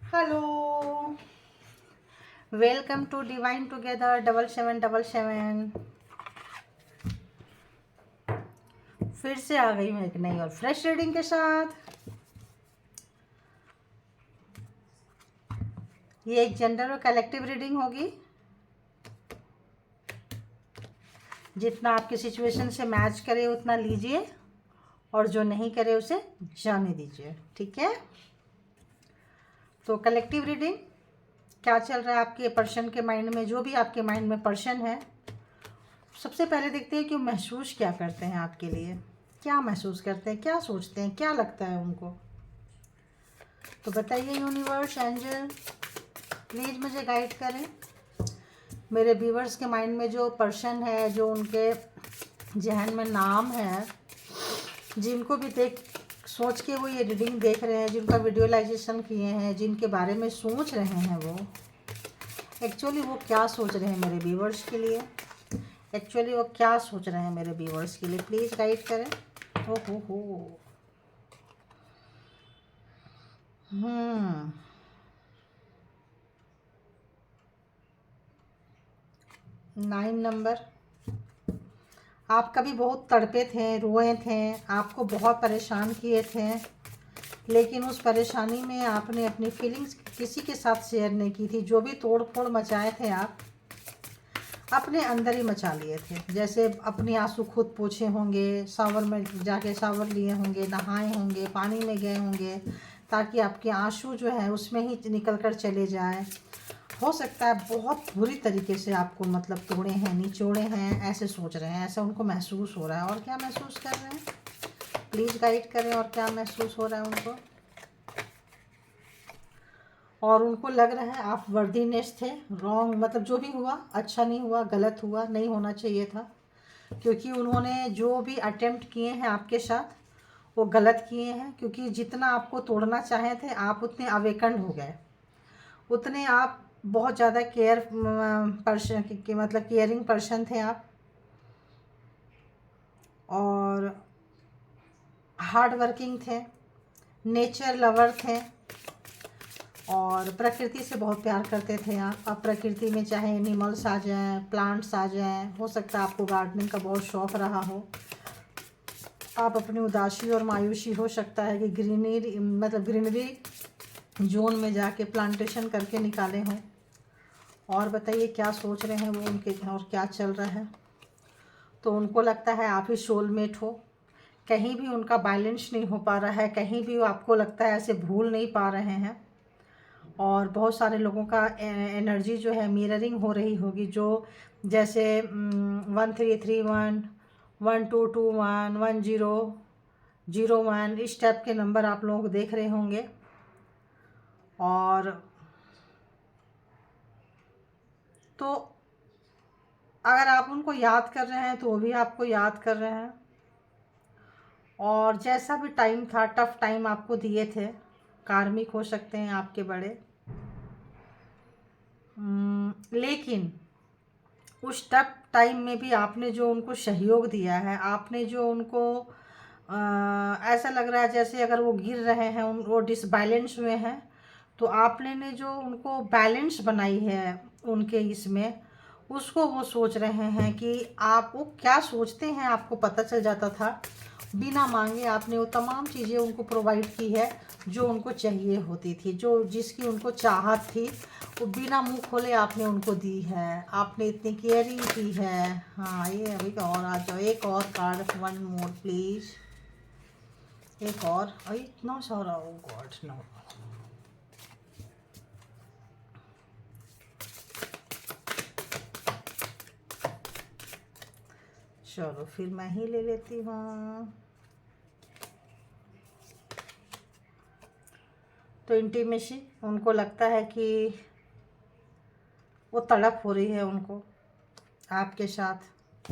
Hello, welcome to divine together 7777। फिर से आ गई मैं एक नई और फ्रेश रीडिंग के साथ। ये एक जेंडर और कलेक्टिव रीडिंग होगी। जितना आपकी सिचुएशन से मैच करे उतना लीजिए और जो नहीं करे उसे जाने दीजिए, ठीक है। तो कलेक्टिव रीडिंग, क्या चल रहा है आपके पर्सन के माइंड में, जो भी आपके माइंड में पर्सन है। सबसे पहले देखते हैं कि वो महसूस क्या करते हैं आपके लिए, क्या महसूस करते हैं, क्या सोचते हैं, क्या लगता है उनको। तो बताइए यूनिवर्स, एंजल, प्लीज़ मुझे गाइड करें। मेरे व्यूवर्स के माइंड में जो पर्सन है, जो उनके जहन में नाम है, जिनको भी देख सोच के वो ये रीडिंग देख रहे हैं, जिनका विजुअलाइजेशन किए हैं, जिनके बारे में सोच रहे हैं, वो एक्चुअली वो क्या सोच रहे हैं मेरे व्यूवर्स के लिए। एक्चुअली वो क्या सोच रहे हैं मेरे व्यूवर्स के लिए, प्लीज़ गाइड करें। हो 9 नंबर। आप कभी बहुत तड़पे थे, रोए थे, आपको बहुत परेशान किए थे, लेकिन उस परेशानी में आपने अपनी फीलिंग्स किसी के साथ शेयर नहीं की थी। जो भी तोड़ फोड़ मचाए थे आप अपने अंदर ही मचा लिए थे। जैसे अपने आंसू खुद पोछे होंगे, शावर में जाके शावर लिए होंगे, नहाए होंगे, पानी में गए होंगे, ताकि आपके आंसू जो है उसमें ही निकल कर चले जाए। हो सकता है बहुत बुरी तरीके से आपको मतलब तोड़े हैं, निचोड़े हैं, ऐसे सोच रहे हैं, ऐसा उनको महसूस हो रहा है। और क्या महसूस कर रहे हैं, प्लीज़ गाइड करें। और क्या महसूस हो रहा है उनको। और उनको लग रहा है आप वर्दीनेस थे, रॉन्ग, मतलब जो भी हुआ अच्छा नहीं हुआ, गलत हुआ, नहीं होना चाहिए था। क्योंकि उन्होंने जो भी अटेम्प्ट किए हैं आपके साथ वो गलत किए हैं। क्योंकि जितना आपको तोड़ना चाहे थे आप उतने अवेकन हो गए, उतने आप बहुत ज़्यादा केयर पर्सन के मतलब केयरिंग पर्सन थे आप, और हार्ड वर्किंग थे, नेचर लवर थे, और प्रकृति से बहुत प्यार करते थे आप। अब प्रकृति में चाहे एनिमल्स आ जाएं, प्लांट्स आ जाएं, हो सकता है आपको गार्डनिंग का बहुत शौक़ रहा हो। आप अपनी उदासी और मायूसी हो सकता है कि ग्रीनरी मतलब ग्रीनरी जोन में जाके प्लांटेशन करके निकाले हों। और बताइए क्या सोच रहे हैं वो उनके, और क्या चल रहा है। तो उनको लगता है आप ही सोलमेट हो। कहीं भी उनका बैलेंस नहीं हो पा रहा है, कहीं भी आपको लगता है ऐसे भूल नहीं पा रहे हैं। और बहुत सारे लोगों का एनर्जी जो है मिररिंग हो रही होगी, जो जैसे 1331, 1221, 1001 इस टाइप के नंबर आप लोग देख रहे होंगे। और तो अगर आप उनको याद कर रहे हैं तो वो भी आपको याद कर रहे हैं। और जैसा भी टाइम था, टफ टाइम आपको दिए थे, कार्मिक हो सकते हैं आपके बड़े, लेकिन उस टफ टाइम में भी आपने जो उनको सहयोग दिया है, आपने जो उनको ऐसा लग रहा है जैसे अगर वो गिर रहे हैं, वो डिसबैलेंस हुए हैं, तो आपने ने जो उनको बैलेंस बनाई है उनके इसमें, उसको वो सोच रहे हैं कि आप वो क्या सोचते हैं आपको पता चल जाता था। बिना मांगे आपने वो तमाम चीज़ें उनको प्रोवाइड की है जो उनको चाहिए होती थी, जो जिसकी उनको चाहत थी, वो बिना मुंह खोले आपने उनको दी है। आपने इतनी केयरिंग की है। हाँ, ये अभी का और आ जाओ, एक और कार्ड, वन मोर प्लीज़, एक और। इतना सारा, ओ गॉड नो। चलो फिर मैं ही ले लेती हूँ। तो इंटीमेसी, उनको लगता है कि वो तड़प हो रही है उनको आपके साथ,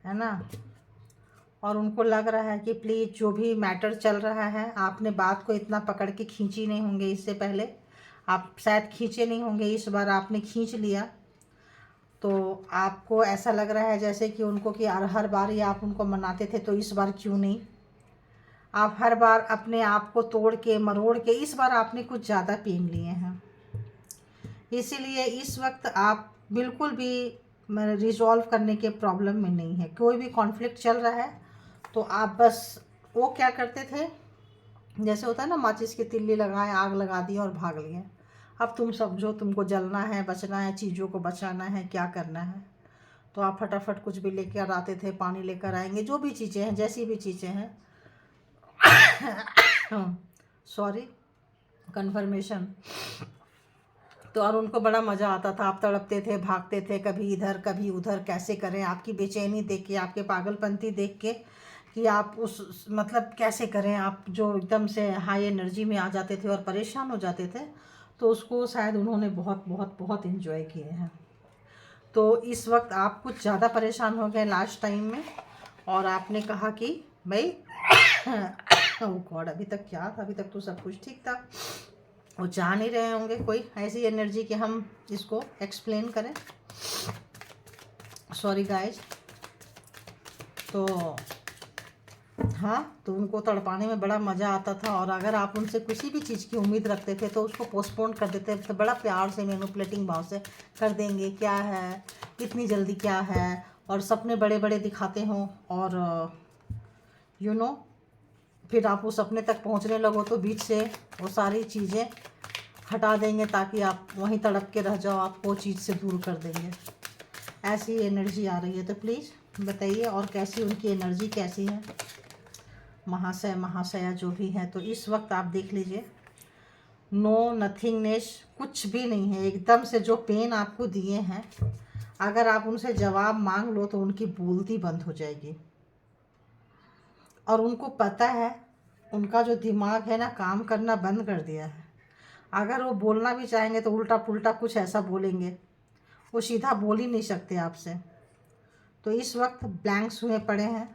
है ना। और उनको लग रहा है कि प्लीज़ जो भी मैटर चल रहा है, आपने बात को इतना पकड़ के खींची नहीं होंगे इससे पहले, आप शायद खींचे नहीं होंगे, इस बार आपने खींच लिया। तो आपको ऐसा लग रहा है जैसे कि उनको कि हर बार ही आप उनको मनाते थे, तो इस बार क्यों नहीं। आप हर बार अपने आप को तोड़ के मरोड़ के, इस बार आपने कुछ ज़्यादा पेन लिए हैं, इसीलिए इस वक्त आप बिल्कुल भी रिजॉल्व करने के प्रॉब्लम में नहीं है। कोई भी कॉन्फ्लिक्ट चल रहा है तो आप बस, वो क्या करते थे, जैसे होता है ना, माचिस की तिल्ली लगाए, आग लगा दी और भाग लिए। अब तुम समझो, तुमको जलना है, बचना है, चीज़ों को बचाना है, क्या करना है, तो आप फटाफट कुछ भी लेकर आते थे, पानी लेकर आएंगे, जो भी चीज़ें हैं, जैसी भी चीज़ें हैं। Sorry, confirmation. तो और उनको बड़ा मज़ा आता था, आप तड़पते थे, भागते थे, कभी इधर कभी उधर, कैसे करें, आपकी बेचैनी देख के, आपके पागलपंती देख के, कि आप उस मतलब कैसे करें, आप जो एकदम से हाई एनर्जी में आ जाते थे और परेशान हो जाते थे, तो उसको शायद उन्होंने बहुत बहुत बहुत इन्जॉय किए हैं। तो इस वक्त आप कुछ ज़्यादा परेशान हो गए लास्ट टाइम में, और आपने कहा कि भाई ओ गॉड, अभी तक क्या था, अभी तक तो सब कुछ ठीक था। वो चाह नहीं रहे होंगे कोई ऐसी एनर्जी कि हम इसको एक्सप्लेन करें, सॉरी गाइज। तो हाँ, तो उनको तड़पाने में बड़ा मज़ा आता था, और अगर आप उनसे किसी भी चीज़ की उम्मीद रखते थे तो उसको पोस्टपोन कर देते थे, तो बड़ा प्यार से मैनिपुलेटिंग भाव से कर देंगे, क्या है इतनी जल्दी, क्या है, और सपने बड़े बड़े दिखाते हों, और यू नो फिर आप उस सपने तक पहुंचने लगो तो बीच से वो सारी चीज़ें हटा देंगे ताकि आप वहीं तड़प के रह जाओ, आप वो चीज़ से दूर कर देंगे। ऐसी एनर्जी आ रही है, तो प्लीज़ बताइए, और कैसी उनकी एनर्जी कैसी है, महाशय महाशया जो भी है। तो इस वक्त आप देख लीजिए, नो नथिंगनेस, कुछ भी नहीं है, एकदम से जो पेन आपको दिए हैं, अगर आप उनसे जवाब मांग लो तो उनकी बोलती बंद हो जाएगी। और उनको पता है, उनका जो दिमाग है ना, काम करना बंद कर दिया है। अगर वो बोलना भी चाहेंगे तो उल्टा पुल्टा कुछ ऐसा बोलेंगे, वो सीधा बोल ही नहीं सकते आपसे। तो इस वक्त ब्लैंक्स हुए पड़े हैं,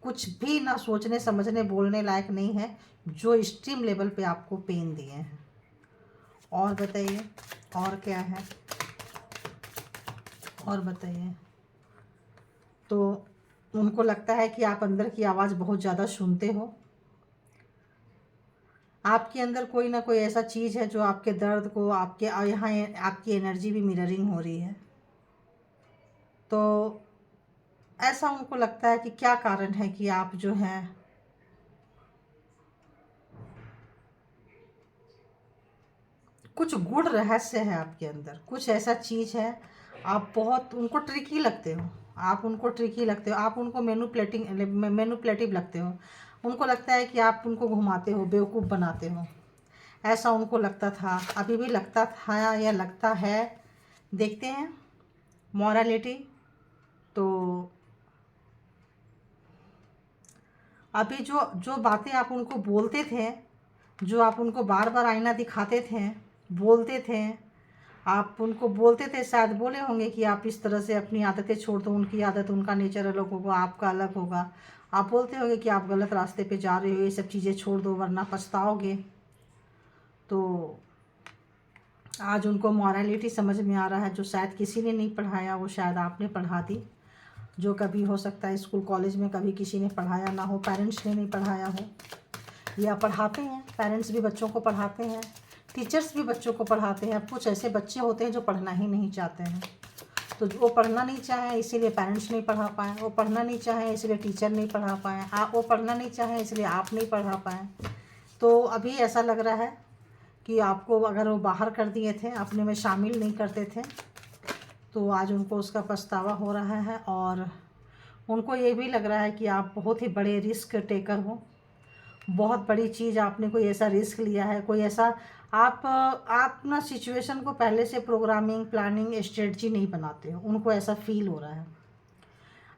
कुछ भी ना सोचने समझने बोलने लायक नहीं है, जो एक्सट्रीम लेवल पे आपको पेन दिए हैं। और बताइए, और क्या है, और बताइए। तो उनको लगता है कि आप अंदर की आवाज़ बहुत ज़्यादा सुनते हो, आपके अंदर कोई ना कोई ऐसा चीज़ है जो आपके दर्द को, आपके यहाँ आपकी एनर्जी भी मिररिंग हो रही है। तो ऐसा उनको लगता है कि क्या कारण है कि आप जो हैं कुछ गूढ़ रहस्य है आपके अंदर, कुछ ऐसा चीज़ है, आप बहुत उनको ट्रिकी लगते हो, आप उनको ट्रिकी लगते हो, आप उनको मैनिपुलेटिव लगते हो। उनको लगता है कि आप उनको घुमाते हो, बेवकूफ़ बनाते हो, ऐसा उनको लगता था, अभी भी लगता था या लगता है। देखते हैं मॉरलिटी। तो अभी जो जो बातें आप उनको बोलते थे, जो आप उनको बार बार आईना दिखाते थे, बोलते थे, आप उनको बोलते थे, शायद बोले होंगे कि आप इस तरह से अपनी आदतें छोड़ दो, उनकी आदत, उनका नेचर अलग होगा, आपका अलग होगा। आप बोलते होंगे कि आप गलत रास्ते पे जा रहे हो, ये सब चीज़ें छोड़ दो वरना पछताओगे। तो आज उनको मॉरलिटी समझ में आ रहा है, जो शायद किसी ने नहीं पढ़ाया, वो शायद आपने पढ़ा दी। जो कभी हो सकता है स्कूल कॉलेज में कभी किसी ने पढ़ाया ना हो, पेरेंट्स ने नहीं पढ़ाया हो, या पढ़ाते हैं, पेरेंट्स भी बच्चों को पढ़ाते हैं, टीचर्स भी बच्चों को पढ़ाते हैं। अब कुछ ऐसे बच्चे होते हैं जो पढ़ना ही नहीं चाहते हैं, तो वो पढ़ना नहीं चाहे इसीलिए पेरेंट्स नहीं पढ़ा पाए, वो पढ़ना नहीं चाहे इसलिए टीचर नहीं पढ़ा पाए, आप वो पढ़ना नहीं चाहे इसलिए आप नहीं पढ़ा पाए। तो अभी ऐसा लग रहा है कि आपको अगर वो बाहर कर दिए थे, अपने में शामिल नहीं करते थे, तो आज उनको उसका पछतावा हो रहा है। और उनको ये भी लग रहा है कि आप बहुत ही बड़े रिस्क टेकर हो, बहुत बड़ी चीज़ आपने कोई ऐसा रिस्क लिया है, कोई ऐसा आप ना सिचुएशन को पहले से प्रोग्रामिंग, प्लानिंग, स्ट्रेटजी नहीं बनाते हो, उनको ऐसा फील हो रहा है।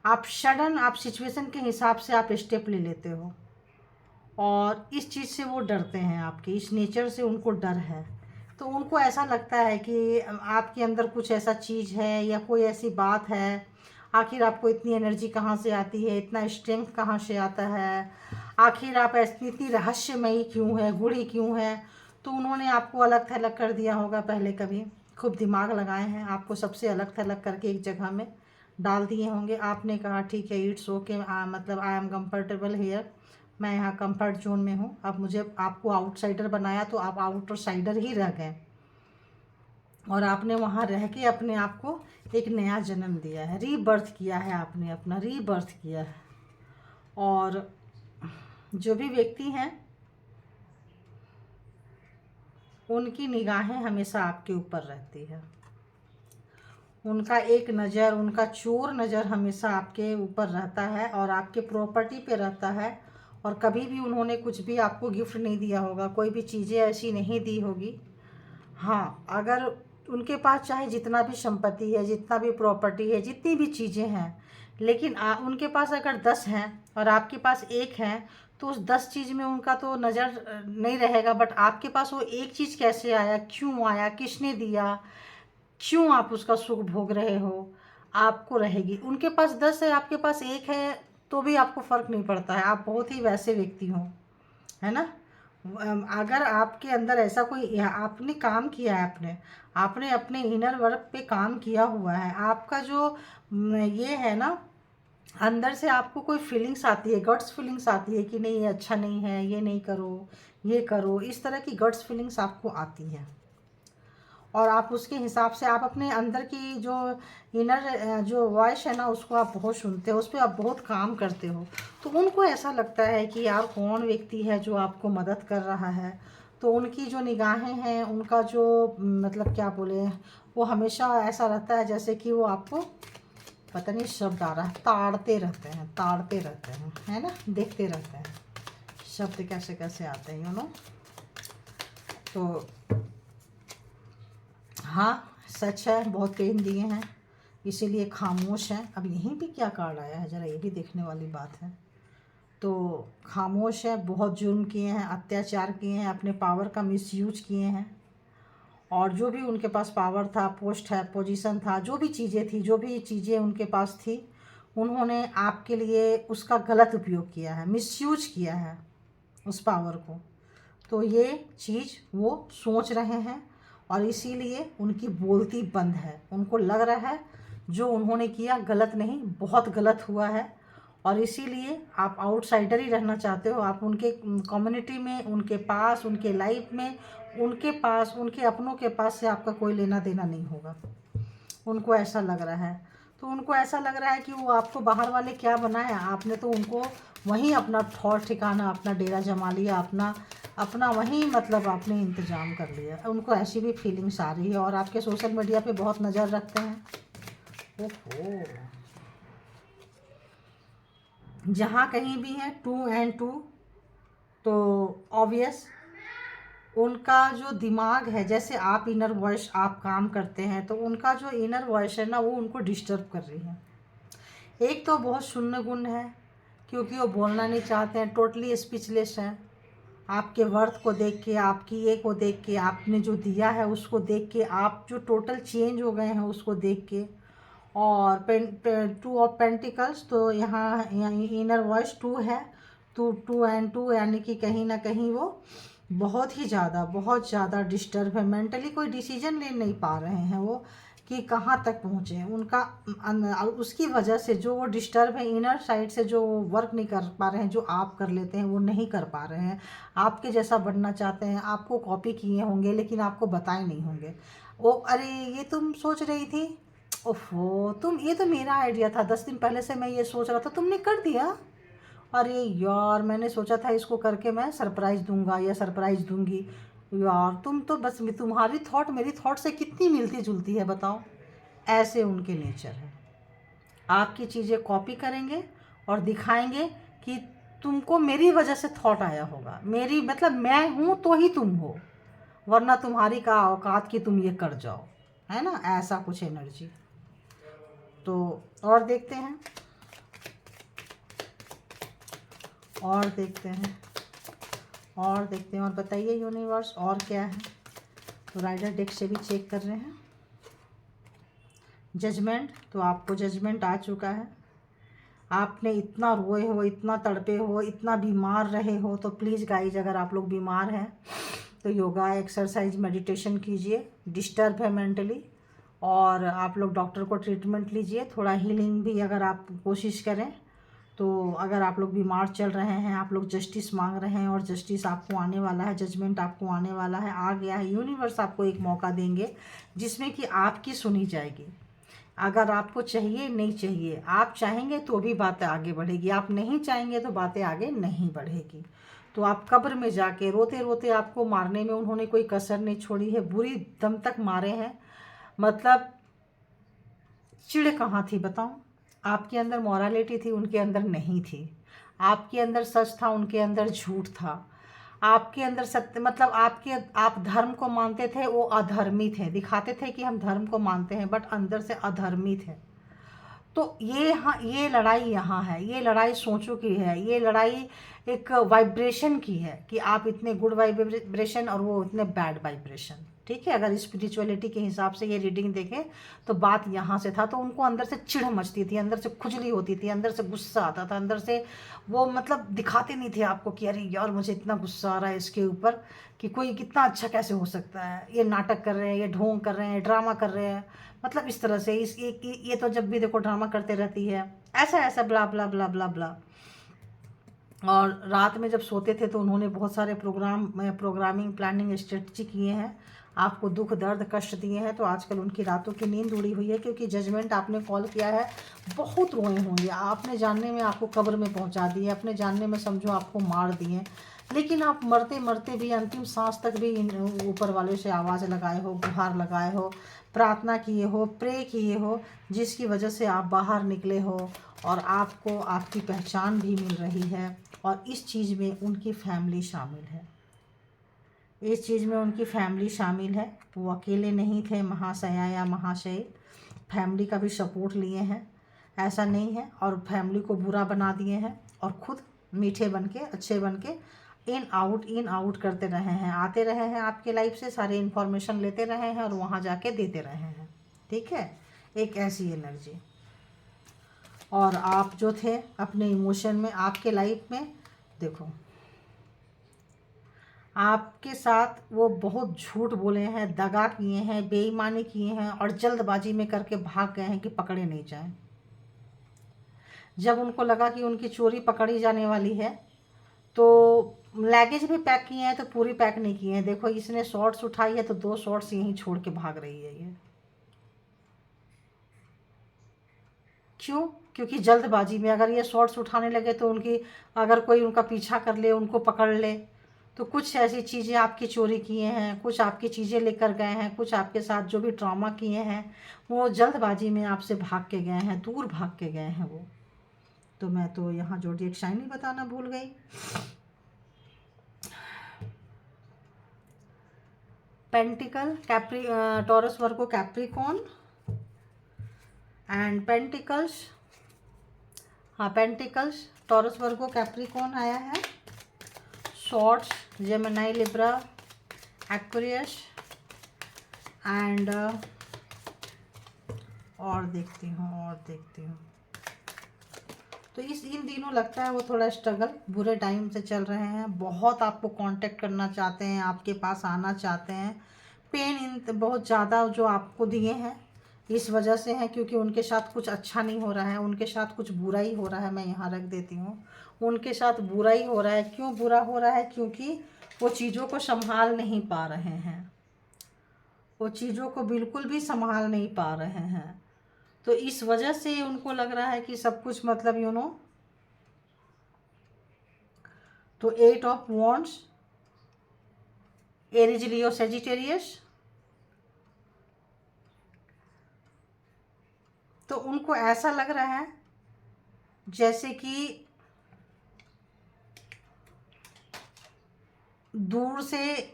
आप सडन, आप सिचुएशन के हिसाब से आप स्टेप ले लेते हो, और इस चीज़ से वो डरते हैं, आपके इस नेचर से उनको डर है। तो उनको ऐसा लगता है कि आपके अंदर कुछ ऐसा चीज़ है या कोई ऐसी बात है, आखिर आपको इतनी एनर्जी कहाँ से आती है, इतना स्ट्रेंथ कहाँ से आता है, आखिर आप ऐसी इतनी रहस्यमयी क्यों है, गूढ़ी क्यों है। तो उन्होंने आपको अलग थलग कर दिया होगा पहले, कभी खूब दिमाग लगाए हैं, आपको सबसे अलग थलग करके एक जगह में डाल दिए होंगे। आपने कहा ठीक है, इट्स ओके, मतलब आई एम कंफर्टेबल हेयर, मैं यहाँ कंफर्ट जोन में हूँ। अब मुझे आपको आउटसाइडर बनाया तो आप आउटसाइडर ही रह गए, और आपने वहाँ रह के अपने आप को एक नया जन्म दिया है, रीबर्थ किया है, आपने अपना रीबर्थ किया है। और जो भी व्यक्ति हैं उनकी निगाहें हमेशा आपके ऊपर रहती है, उनका एक नज़र, उनका चोर नज़र हमेशा आपके ऊपर रहता है और आपके प्रॉपर्टी पे रहता है। और कभी भी उन्होंने कुछ भी आपको गिफ्ट नहीं दिया होगा, कोई भी चीज़ें ऐसी नहीं दी होगी। हाँ, अगर उनके पास चाहे जितना भी संपत्ति है, जितना भी प्रॉपर्टी है, जितनी भी चीज़ें हैं, लेकिन उनके पास अगर 10 हैं और आपके पास 1 है, तो उस 10 चीज़ में उनका तो नज़र नहीं रहेगा, बट आपके पास वो एक चीज़ कैसे आया, क्यों आया, किसने दिया, क्यों आप उसका सुख भोग रहे हो, आपको रहेगी। उनके पास 10 है, आपके पास 1 है, तो भी आपको फ़र्क नहीं पड़ता है। आप बहुत ही वैसे व्यक्ति हो, है ना। अगर आपके अंदर ऐसा कोई, आपने काम किया है, आपने अपने इनर वर्क पे काम किया हुआ है, आपका जो ये है ना, अंदर से आपको कोई फीलिंग्स आती है, गट्स फीलिंग्स आती है कि नहीं ये अच्छा नहीं है, ये नहीं करो, ये करो, इस तरह की गट्स फीलिंग्स आपको आती है। और आप उसके हिसाब से आप अपने अंदर की जो इनर जो वॉइस है ना, उसको आप बहुत सुनते हो, उस पर आप बहुत काम करते हो। तो उनको ऐसा लगता है कि यार कौन व्यक्ति है जो आपको मदद कर रहा है। तो उनकी जो निगाहें हैं, उनका जो मतलब क्या बोले, वो हमेशा ऐसा रहता है जैसे कि वो आपको, पता नहीं शब्द आ रहा है, ताड़ते रहते हैं, ताड़ते रहते हैं, है ना, देखते रहते हैं शब्द कैसे कैसे आते हैं, यू नो। तो हाँ, सच है, बहुत पेन दिए हैं, इसीलिए खामोश हैं। अब यहीं पे क्या कार्ड आया है, ज़रा ये भी देखने वाली बात है। तो खामोश है, बहुत जुर्म किए हैं, अत्याचार किए हैं, अपने पावर का मिसयूज किए हैं, और जो भी उनके पास पावर था, पोस्ट है, पोजीशन था, जो भी चीज़ें थी, जो भी चीज़ें उनके पास थी, उन्होंने आपके लिए उसका गलत उपयोग किया है, मिसयूज किया है उस पावर को। तो ये चीज़ वो सोच रहे हैं, और इसीलिए उनकी बोलती बंद है। उनको लग रहा है जो उन्होंने किया गलत नहीं, बहुत गलत हुआ है, और इसीलिए आप आउटसाइडर ही रहना चाहते हो। आप उनके कम्युनिटी में, उनके पास, उनके लाइफ में, उनके पास, उनके अपनों के पास से आपका कोई लेना देना नहीं होगा। उनको ऐसा लग रहा है। तो उनको ऐसा लग रहा है कि वो आपको बाहर वाले क्या बनाया, आपने तो उनको वहीं अपना ठौर ठिकाना, अपना डेरा जमा लिया, अपना अपना वहीं मतलब आपने इंतज़ाम कर लिया। उनको ऐसी भी फीलिंग्स आ रही है, और आपके सोशल मीडिया पे बहुत नज़र रखते हैं। ओहो, जहाँ कहीं भी है 2 एंड 2, तो ऑब्वियस उनका जो दिमाग है, जैसे आप इनर वॉइस आप काम करते हैं, तो उनका जो इनर वॉइस है ना, वो उनको डिस्टर्ब कर रही है। एक तो बहुत शून्य गुण है, क्योंकि वो बोलना नहीं चाहते हैं, टोटली स्पीचलेस हैं। आपके वर्थ को देख के, आपकी ये को देख के, आपने जो दिया है उसको देख के, आप जो टोटल चेंज हो गए हैं उसको देख के। और 2 ऑफ पेंटिकल्स, तो यहाँ इनर वॉइस 2 है, तो 2 एंड 2 यानी कि कहीं ना कहीं वो बहुत ही ज़्यादा, बहुत ज़्यादा डिस्टर्ब है। मेंटली कोई डिसीजन ले नहीं पा रहे हैं वो कि कहाँ तक पहुँचे उनका। उसकी वजह से जो वो डिस्टर्ब है, इनर साइड से जो वर्क नहीं कर पा रहे हैं, जो आप कर लेते हैं वो नहीं कर पा रहे हैं। आपके जैसा बनना चाहते हैं, आपको कॉपी किए होंगे लेकिन आपको बताए नहीं होंगे। ओ अरे, ये तुम सोच रही थी, ओफो तुम, ये तो मेरा आइडिया था, 10 दिन पहले से मैं ये सोच रहा था, तुमने कर दिया। अरे यार, मैंने सोचा था इसको करके मैं सरप्राइज़ दूंगा या सरप्राइज़ दूंगी। यार तुम तो बस, तुम्हारी थॉट मेरी थॉट से कितनी मिलती जुलती है बताओ। ऐसे उनके नेचर है। आपकी चीज़ें कॉपी करेंगे और दिखाएंगे कि तुमको मेरी वजह से थॉट आया होगा, मेरी मतलब मैं हूँ तो ही तुम हो, वरना तुम्हारी का औकात कि तुम ये कर जाओ, है ना, ऐसा कुछ एनर्जी। तो और देखते हैं, और देखते हैं, और देखते हैं, और बताइए यूनिवर्स और क्या है। तो राइडर डेक से भी चेक कर रहे हैं। जजमेंट, तो आपको जजमेंट आ चुका है। आपने इतना रोए हो, इतना तड़पे हो, इतना बीमार रहे हो, तो प्लीज़ गाइज, अगर आप लोग बीमार हैं तो योगा, एक्सरसाइज, मेडिटेशन कीजिए। डिस्टर्ब है मेंटली, और आप लोग डॉक्टर को ट्रीटमेंट लीजिए। थोड़ा हीलिंग भी अगर आप कोशिश करें तो अगर आप लोग बीमार चल रहे हैं, आप लोग जस्टिस मांग रहे हैं और जस्टिस आपको आने वाला है, जजमेंट आपको आने वाला है, आ गया है। यूनिवर्स आपको एक मौका देंगे जिसमें कि आपकी सुनी जाएगी। अगर आपको चाहिए, नहीं चाहिए, आप चाहेंगे तो भी बातें आगे बढ़ेगी, आप नहीं चाहेंगे तो बातें आगे नहीं बढ़ेगी। तो आप कब्र में जाके रोते रोते, आपको मारने में उन्होंने कोई कसर नहीं छोड़ी है, बुरी दम तक मारे हैं। मतलब चिढ़ कहाँ थी बताऊं? आपके अंदर मॉरलिटी थी, उनके अंदर नहीं थी। आपके अंदर सच था, उनके अंदर झूठ था। आपके अंदर सत्य, मतलब आप धर्म को मानते थे, वो अधर्मी थे। दिखाते थे कि हम धर्म को मानते हैं, बट अंदर से अधर्मी थे। तो ये लड़ाई यहाँ है, ये लड़ाई सोचों की है, ये लड़ाई एक वाइब्रेशन की है कि आप इतने गुड वाइब्रेशन और वो इतने बैड वाइब्रेशन। ठीक है, अगर स्पिरिचुअलिटी के हिसाब से ये रीडिंग देखें तो बात यहाँ से था। तो उनको अंदर से चिढ़ मचती थी, अंदर से खुजली होती थी, अंदर से गुस्सा आता था, अंदर से वो मतलब दिखाते नहीं थे आपको कि अरे यार मुझे इतना गुस्सा आ रहा है इसके ऊपर, कि कोई कितना अच्छा कैसे हो सकता है, ये नाटक कर रहे हैं, ये ढोंग कर रहे हैं, ड्रामा कर रहे हैं। मतलब इस तरह से ये तो जब भी देखो ड्रामा करते रहती है, ऐसा ऐसा ब्ला ब्ला ब्ला ब्ला ब्ला। और रात में जब सोते थे तो उन्होंने बहुत सारे प्रोग्रामिंग प्लानिंग स्ट्रेटजी किए हैं, आपको दुख दर्द कष्ट दिए हैं। तो आजकल उनकी रातों की नींद उड़ी हुई है, क्योंकि जजमेंट आपने कॉल किया है। बहुत रोए होंगे, आपने जानने में आपको कब्र में पहुंचा दिए, अपने जानने में समझो आपको मार दिए। लेकिन आप मरते मरते भी अंतिम सांस तक भी ऊपर वाले से आवाज़ लगाए हो, गुहार लगाए हो, प्रार्थना किए हो, प्रे किए हो, जिसकी वजह से आप बाहर निकले हो और आपको आपकी पहचान भी मिल रही है। और इस चीज़ में उनकी फैमिली शामिल है, इस चीज़ में उनकी फैमिली शामिल है। वो अकेले नहीं थे महाशया या महाशय, फैमिली का भी सपोर्ट लिए हैं, ऐसा नहीं है। और फैमिली को बुरा बना दिए हैं और खुद मीठे बन के, अच्छे बन के इन आउट करते रहे हैं, आते रहे हैं आपके लाइफ से, सारे इन्फॉर्मेशन लेते रहे हैं और वहाँ जाके देते रहे हैं। ठीक है, एक ऐसी एनर्जी। और आप जो थे अपने इमोशन में, आपके लाइफ में देखो आपके साथ वो बहुत झूठ बोले हैं, दगा किए हैं, बेईमानी किए हैं और जल्दबाजी में करके भाग गए हैं कि पकड़े नहीं जाएं। जब उनको लगा कि उनकी चोरी पकड़ी जाने वाली है तो लगेज भी पैक किए हैं, तो पूरी पैक नहीं किए हैं। देखो इसने शॉर्ट्स उठाई है तो 2 शॉर्ट्स यहीं छोड़ के भाग रही है ये। क्यों? क्योंकि जल्दबाजी में अगर ये शॉर्ट्स उठाने लगे तो उनकी, अगर कोई उनका पीछा कर ले, उनको पकड़ ले, तो कुछ ऐसी चीज़ें आपकी चोरी किए हैं, कुछ आपकी चीज़ें लेकर गए हैं, कुछ आपके साथ जो भी ड्रामा किए हैं वो जल्दबाजी में आपसे भाग के गए हैं, दूर भाग के गए हैं वो। तो मैं तो यहाँ ज़ोडिएक साइन ही बताना भूल गई। Pentacle Capri, Taurus Virgo Capricorn and pentacles, हाँ पेंटिकल्स टॉरस वर्गो कैप्रिकॉर्न आया है। Shorts Gemini Libra Aquarius and और देखती हूँ तो इन दिनों लगता है वो थोड़ा स्ट्रगल, बुरे टाइम से चल रहे हैं, बहुत आपको कांटेक्ट करना चाहते हैं, आपके पास आना चाहते हैं। पेन इन बहुत ज़्यादा जो आपको दिए हैं इस वजह से है क्योंकि उनके साथ कुछ अच्छा नहीं हो रहा है, उनके साथ कुछ बुरा ही हो रहा है। मैं यहाँ रख देती हूँ, उनके साथ बुरा ही हो रहा है। क्यों बुरा हो रहा है? क्योंकि वो चीज़ों को संभाल नहीं पा रहे हैं, वो चीज़ों को बिल्कुल भी संभाल नहीं पा रहे हैं। तो इस वजह से उनको लग रहा है कि सब कुछ मतलब यू नो। तो 8 of wands, Aries Leo Sagittarius, तो उनको ऐसा लग रहा है जैसे कि दूर से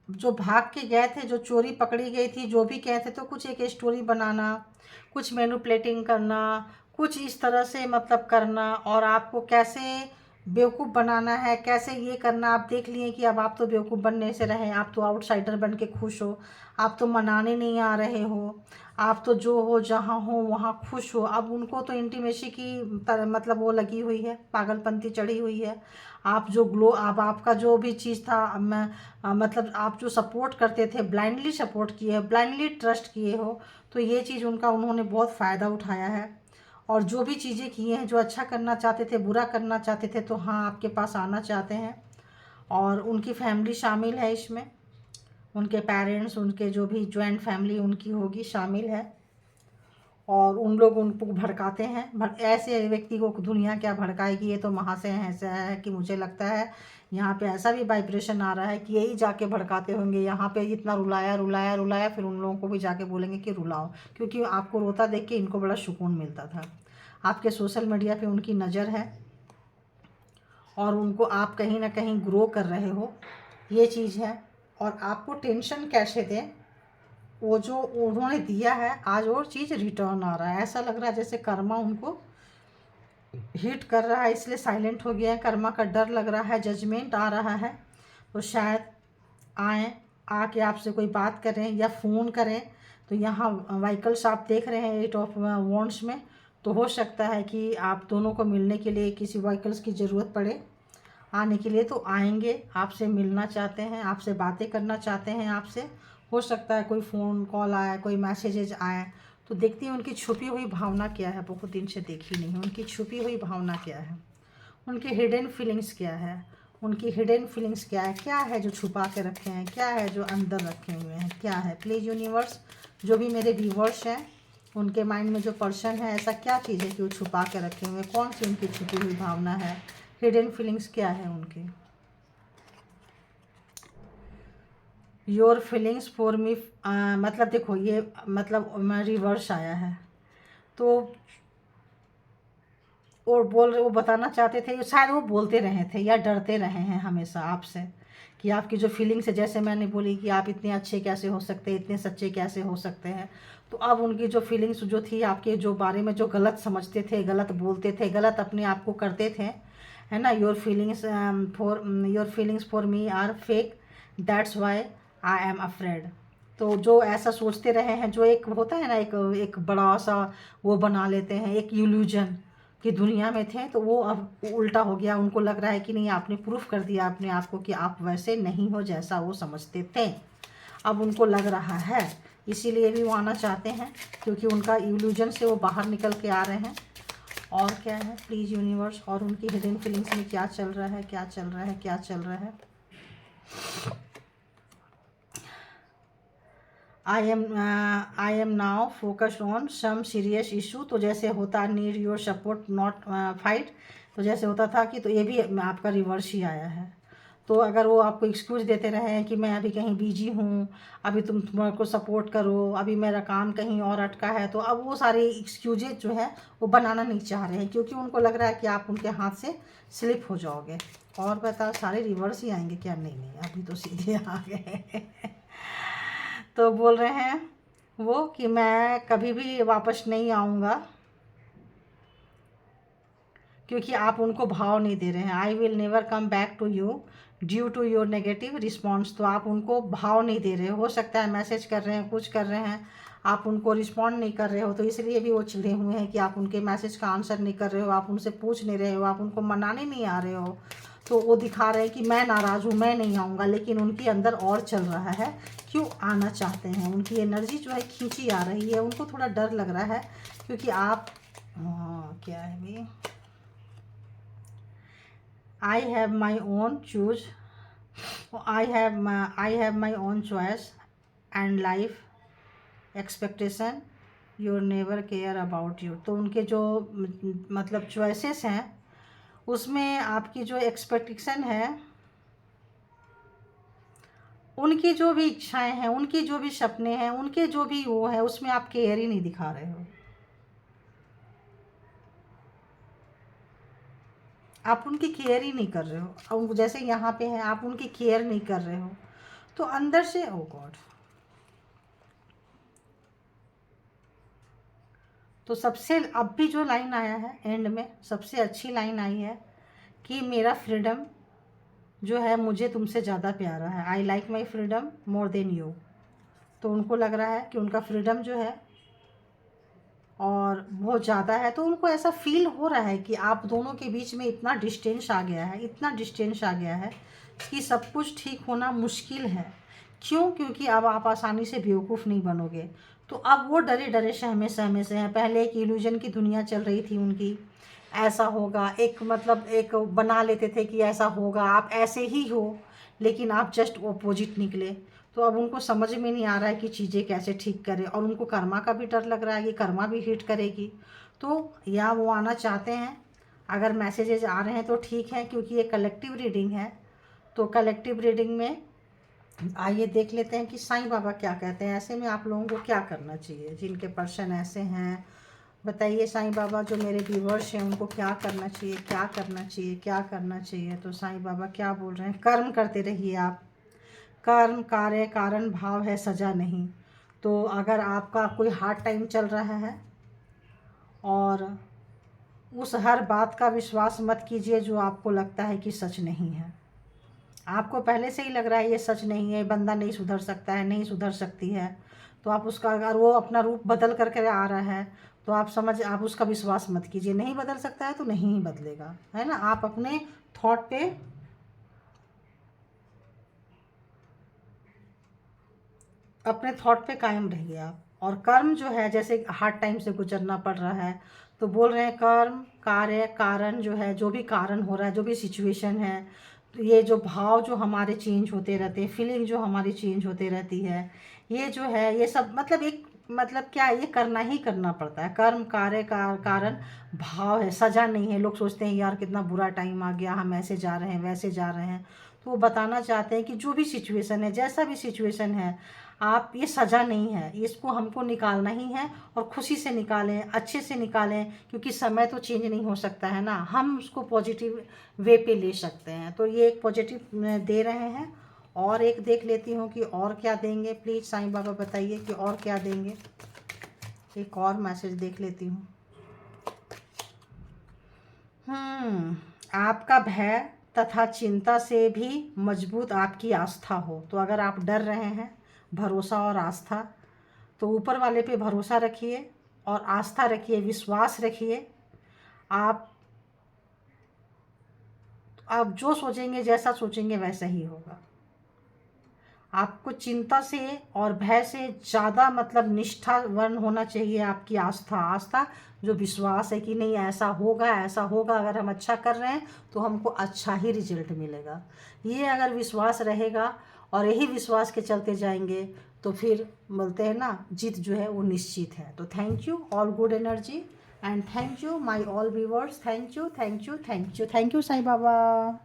जो भाग के गए थे, जो चोरी पकड़ी गई थी, जो भी गए थे, तो कुछ एक स्टोरी बनाना, कुछ मैनिपुलेटिंग करना, कुछ इस तरह से मतलब करना और आपको कैसे बेवकूफ़ बनाना है, कैसे ये करना। आप देख लिए कि अब आप तो बेवकूफ़ बनने से रहे, आप तो आउटसाइडर बन के खुश हो, आप तो मनाने नहीं आ रहे हो, आप तो जो हो जहाँ हो वहाँ खुश हो। अब उनको तो इंटीमेसी की मतलब वो लगी हुई है, पागलपंती चढ़ी हुई है। आप जो ग्लो, अब आपका जो भी चीज़ था, मैं मतलब आप जो सपोर्ट करते थे, ब्लाइंडली सपोर्ट किए, ब्लाइंडली ट्रस्ट किए हो, तो ये चीज़ उनका, उन्होंने बहुत फ़ायदा उठाया है और जो भी चीज़ें किए हैं, जो अच्छा करना चाहते थे, बुरा करना चाहते थे, तो हाँ आपके पास आना चाहते हैं। और उनकी फैमिली शामिल है इसमें, उनके पेरेंट्स, उनके जो भी जॉइंट फैमिली उनकी होगी शामिल है। और उन लोग उनको भड़काते हैं। ऐसे व्यक्ति को दुनिया क्या भड़काएगी, ये तो वहाँ से ऐसा है कि मुझे लगता है यहाँ पे ऐसा भी वाइब्रेशन आ रहा है कि यही जाके भड़काते होंगे। यहाँ पे इतना रुलाया रुलाया रुलाया, फिर उन लोगों को भी जाके बोलेंगे कि रुलाओ, क्योंकि आपको रोता देख के इनको बड़ा सुकून मिलता था। आपके सोशल मीडिया पे उनकी नज़र है और उनको आप कहीं ना कहीं ग्रो कर रहे हो, ये चीज़ है। और आपको टेंशन कैसे दें, वो जो उन्होंने दिया है आज वो चीज़ रिटर्न आ रहा है। ऐसा लग रहा है जैसे कर्मा उनको हिट कर रहा है, इसलिए साइलेंट हो गया है। कर्मा का डर लग रहा है, जजमेंट आ रहा है। तो शायद आए, आके आपसे कोई बात करें या फ़ोन करें। तो यहाँ व्हीकल्स आप देख रहे हैं 8 ऑफ वॉन्ड्स में, तो हो सकता है कि आप दोनों को मिलने के लिए किसी व्हीकल्स की ज़रूरत पड़े आने के लिए। तो आएंगे, आपसे मिलना चाहते हैं, आपसे बातें करना चाहते हैं आपसे। हो सकता है कोई फ़ोन कॉल आए, कोई मैसेजेज आए। तो देखती हैं उनकी छुपी हुई भावना क्या है, बहुत दिन से देखी नहीं। उनकी छुपी हुई भावना क्या है, उनकी हिडन फीलिंग्स क्या है, उनकी हिडन फीलिंग्स क्या है जो छुपा के रखे हैं, क्या है जो अंदर रखे हुए हैं, क्या है। प्लीज़ यूनिवर्स, जो भी मेरे व्यूवर्स हैं उनके माइंड में जो पर्सन है, ऐसा क्या चीज़ है कि वो छुपा के रखे हुए हैं, कौन सी उनकी छुपी हुई भावना है, हिडन फीलिंग्स क्या है उनकी। योर फीलिंग्स फॉर मी, मतलब देखो ये मतलब रिवर्स आया है। तो वो बताना चाहते थे, शायद वो बोलते रहे थे या डरते रहे हैं हमेशा आपसे कि आपकी जो फीलिंग्स है, जैसे मैंने बोली कि आप इतने अच्छे कैसे हो सकते हैं, इतने सच्चे कैसे हो सकते हैं। तो अब उनकी जो फीलिंग्स जो थी आपके जो बारे में, जो गलत समझते थे, गलत बोलते थे, गलत अपने आप को करते थे, है ना। Your feelings for me are fake, that's why I am afraid. तो जो ऐसा सोचते रहे हैं, जो एक होता है ना, एक बड़ा सा वो बना लेते हैं, एक इल्यूजन कि दुनिया में थे, तो वो अब उल्टा हो गया। उनको लग रहा है कि नहीं, आपने प्रूफ कर दिया अपने आप को कि आप वैसे नहीं हो जैसा वो समझते थे। अब उनको लग रहा है, इसीलिए भी वो आना चाहते हैं, क्योंकि उनका इल्यूजन से वो बाहर निकल के आ रहे हैं। और क्या है प्लीज़ यूनिवर्स, और उनकी हिडन फीलिंग्स में क्या चल रहा है, क्या चल रहा है, क्या चल रहा है। I am now focused on some serious issue. तो जैसे होता need your support not fight, तो जैसे होता था कि, तो ये भी आपका रिवर्स ही आया है। तो अगर वो आपको एक्सक्यूज़ देते रहे हैं कि मैं अभी कहीं बिजी हूँ, अभी तुम मेरे को सपोर्ट करो, अभी मेरा काम कहीं और अटका है, तो अब वो सारे एक्सक्यूजेज जो है वो बनाना नहीं चाह रहे हैं, क्योंकि उनको लग रहा है कि आप उनके हाथ से स्लिप हो जाओगे। और बताओ, सारे रिवर्स ही आएंगे क्या? नहीं, अभी तो सीधे आ गए। तो बोल रहे हैं वो कि मैं कभी भी वापस नहीं आऊँगा, क्योंकि आप उनको भाव नहीं दे रहे हैं। I will never come back to you due to your negative response. तो आप उनको भाव नहीं दे रहे हो सकता है मैसेज कर रहे हैं, कुछ कर रहे हैं, आप उनको रिस्पॉन्ड नहीं कर रहे हो, तो इसलिए भी वो चिढ़े हुए हैं कि आप उनके मैसेज का आंसर नहीं कर रहे हो, आप उनसे पूछ नहीं रहे हो, आप उनको मनाने नहीं आ रहे हो। तो वो दिखा रहे हैं कि मैं नाराज़ हूँ, मैं नहीं आऊँगा, लेकिन उनके अंदर और चल रहा है, क्यों आना चाहते हैं। उनकी एनर्जी जो है खींची आ रही है, उनको थोड़ा डर लग रहा है, क्योंकि आप क्या है भाई, I have my own choose, I have my own choice and life expectation, you never care about you। तो उनके जो मतलब चॉइसेस हैं, उसमें आपकी जो एक्सपेक्टेशन है, उनकी जो भी इच्छाएं हैं, उनकी जो भी सपने हैं, उनके जो भी वो है, उसमें आप केयर ही नहीं दिखा रहे हो। आप उनकी केयर ही नहीं कर रहे हो। अब जैसे यहाँ पे है, आप उनकी केयर नहीं कर रहे हो, तो अंदर से ओ गॉड। तो सबसे अब भी जो लाइन आया है एंड में, सबसे अच्छी लाइन आई है कि मेरा फ्रीडम जो है मुझे तुमसे ज़्यादा प्यारा है। I like my freedom more than you. तो उनको लग रहा है कि उनका फ्रीडम जो है और बहुत ज़्यादा है, तो उनको ऐसा फील हो रहा है कि आप दोनों के बीच में इतना डिस्टेंस आ गया है, इतना डिस्टेंस आ गया है कि सब कुछ ठीक होना मुश्किल है। क्यों? क्योंकि अब आप आसानी से बेवकूफ़ नहीं बनोगे। तो अब वो डरे डरे सहमे सहमे से हैं। पहले एक इल्यूजन की दुनिया चल रही थी उनकी, ऐसा होगा, एक मतलब एक बना लेते थे कि ऐसा होगा, आप ऐसे ही हो, लेकिन आप जस्ट ऑपोजिट निकले। तो अब उनको समझ में नहीं आ रहा है कि चीज़ें कैसे ठीक करें, और उनको कर्मा का भी डर लग रहा है कि कर्मा भी हिट करेगी। तो या वो आना चाहते हैं, अगर मैसेजेज आ रहे हैं तो ठीक है, क्योंकि ये कलेक्टिव रीडिंग है। तो कलेक्टिव रीडिंग में आइए देख लेते हैं कि साईं बाबा क्या कहते हैं, ऐसे में आप लोगों को क्या करना चाहिए। जिनके पर्सन ऐसे हैं, बताइए साईं बाबा, जो मेरे व्यूवर्स हैं उनको क्या करना चाहिए, क्या करना चाहिए, क्या करना चाहिए। तो साईं बाबा क्या बोल रहे हैं, कर्म करते रहिए आप, कर्म कार्य कारण भाव है, सजा नहीं। तो अगर आपका कोई हार्ड टाइम चल रहा है, और उस हर बात का विश्वास मत कीजिए जो आपको लगता है कि सच नहीं है। आपको पहले से ही लग रहा है ये सच नहीं है, बंदा नहीं सुधर सकता है, नहीं सुधर सकती है, तो आप उसका, अगर वो अपना रूप बदल करके आ रहा है, तो आप उसका विश्वास मत कीजिए। नहीं बदल सकता है तो नहीं ही बदलेगा, है ना। आप अपने थॉट पे, अपने थॉट पे कायम रहिए आप। और कर्म जो है, जैसे हार्ड टाइम से गुजरना पड़ रहा है, तो बोल रहे हैं कर्म कार्य कारण जो है, जो भी कारण हो रहा है, जो भी सिचुएशन है, तो ये जो भाव जो हमारे चेंज होते रहते हैं, फीलिंग जो हमारी चेंज होते रहती है, ये जो है, ये सब मतलब एक मतलब क्या, ये करना ही करना पड़ता है। कर्म कार्य कारण भाव है, सजा नहीं है। लोग सोचते हैं यार कितना बुरा टाइम आ गया, हम ऐसे जा रहे हैं, वैसे जा रहे हैं। तो वो बताना चाहते हैं कि जो भी सिचुएशन है, जैसा भी सिचुएशन है, आप, ये सज़ा नहीं है, इसको हमको निकालना ही है, और खुशी से निकालें, अच्छे से निकालें, क्योंकि समय तो चेंज नहीं हो सकता है ना, हम उसको पॉजिटिव वे पे ले सकते हैं। तो ये एक पॉजिटिव दे रहे हैं। और एक देख लेती हूँ कि और क्या देंगे। प्लीज़ साईं बाबा बताइए कि और क्या देंगे। एक और मैसेज देख लेती हूँ। आपका भय तथा चिंता से भी मजबूत आपकी आस्था हो। तो अगर आप डर रहे हैं, भरोसा और आस्था, तो ऊपर वाले पे भरोसा रखिए और आस्था रखिए, विश्वास रखिए। आप जो सोचेंगे, जैसा सोचेंगे वैसा ही होगा। आपको चिंता से और भय से ज़्यादा मतलब निष्ठावान होना चाहिए आपकी आस्था। आस्था जो विश्वास है कि नहीं ऐसा होगा, ऐसा होगा, अगर हम अच्छा कर रहे हैं तो हमको अच्छा ही रिजल्ट मिलेगा। ये अगर विश्वास रहेगा और यही विश्वास के चलते जाएंगे, तो फिर बोलते हैं ना, जीत जो है वो निश्चित है। तो thank you, all good energy, and thank you my all viewers. Thank you, thank you, thank you, thank you Sai Baba.